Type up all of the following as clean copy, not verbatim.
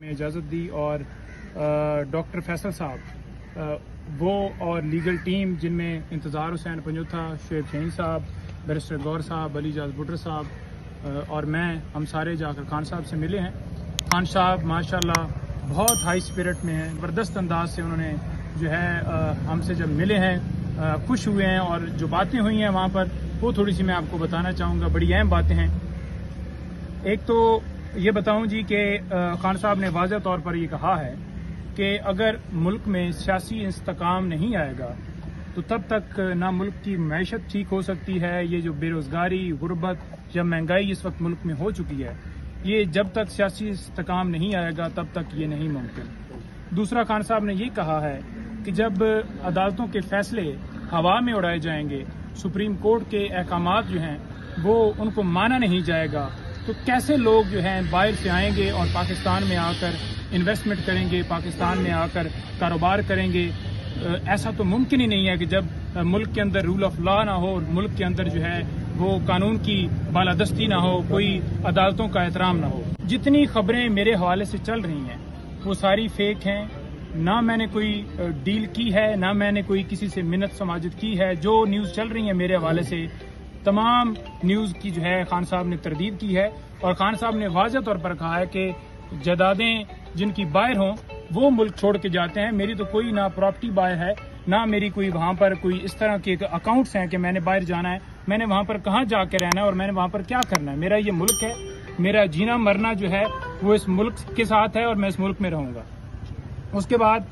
में इजाज़त दी और डॉक्टर फैसल साहब वो और लीगल टीम जिनमें इंतज़ार हुसैन पंजोथा, शुएब शहीन साहब, बैरिस्टर गौर साहब, अली जाज बुटर साहब और मैं, हम सारे जाकर खान साहब से मिले हैं। खान साहब माशाल्लाह बहुत हाई स्पिरिट में हैं, ज़बरदस्त अंदाज से उन्होंने जो है हमसे जब मिले हैं खुश हुए हैं और जो बातें हुई हैं वहाँ पर वो थोड़ी सी मैं आपको बताना चाहूँगा। बड़ी अहम बातें हैं। एक तो ये बताऊं जी कि खान साहब ने वाज़ेह तौर पर ये कहा है कि अगर मुल्क में सियासी इस्तेकाम नहीं आएगा तो तब तक ना मुल्क की मैशत ठीक हो सकती है। ये जो बेरोज़गारी, गुर्बत या महंगाई इस वक्त मुल्क में हो चुकी है, ये जब तक सियासी इस्तेकाम नहीं आएगा तब तक ये नहीं मुमकिन। दूसरा, खान साहब ने ये कहा है कि जब अदालतों के फैसले हवा में उड़ाए जाएंगे, सुप्रीम कोर्ट के अहकामात जो हैं वो उनको माना नहीं जाएगा, तो कैसे लोग जो हैं बाहर से आएंगे और पाकिस्तान में आकर इन्वेस्टमेंट करेंगे, पाकिस्तान में आकर कारोबार करेंगे। ऐसा तो मुमकिन ही नहीं है कि जब मुल्क के अंदर रूल ऑफ लॉ ना हो, मुल्क के अंदर जो है वो कानून की बालादस्ती ना हो, कोई अदालतों का एहतराम ना हो। जितनी खबरें मेरे हवाले से चल रही हैं वो सारी फेक हैं। ना मैंने कोई डील की है, ना मैंने कोई किसी से मिन्नत समाजत की है। जो न्यूज़ चल रही है मेरे हवाले से तमाम न्यूज़ की जो है खान साहब ने तरदीद की है और खान साहब ने वाज़ेह तौर पर कहा है कि जायदादें जिनकी बाहर हों वो मुल्क छोड़ के जाते हैं। मेरी तो कोई ना प्रॉपर्टी बाहर है, ना मेरी कोई वहाँ पर कोई इस तरह के अकाउंट्स हैं कि मैंने बाहर जाना है, मैंने वहाँ पर कहाँ जाके रहना है और मैंने वहाँ पर क्या करना है। मेरा ये मुल्क है, मेरा जीना मरना जो है वो इस मुल्क के साथ है और मैं इस मुल्क में रहूँगा। उसके बाद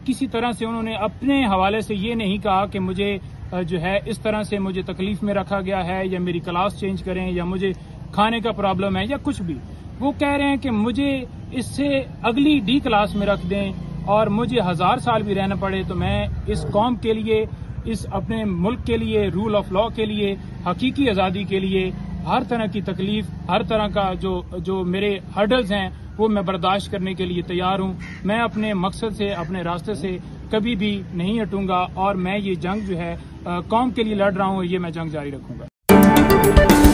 किसी तरह से उन्होंने अपने हवाले से ये नहीं कहा कि मुझे जो है इस तरह से मुझे तकलीफ में रखा गया है या मेरी क्लास चेंज करें या मुझे खाने का प्रॉब्लम है या कुछ भी। वो कह रहे हैं कि मुझे इससे अगली डी क्लास में रख दें और मुझे 1000 साल भी रहना पड़े तो मैं इस कौम के लिए, इस अपने मुल्क के लिए, रूल ऑफ लॉ के लिए, हकीकी आज़ादी के लिए हर तरह की तकलीफ, हर तरह का जो मेरे हर्डल्स हैं वो मैं बर्दाश्त करने के लिए तैयार हूँ। मैं अपने मकसद से, अपने रास्ते से कभी भी नहीं हटूंगा और मैं ये जंग जो है कौम के लिए लड़ रहा हूँ, ये मैं जंग जारी रखूंगा।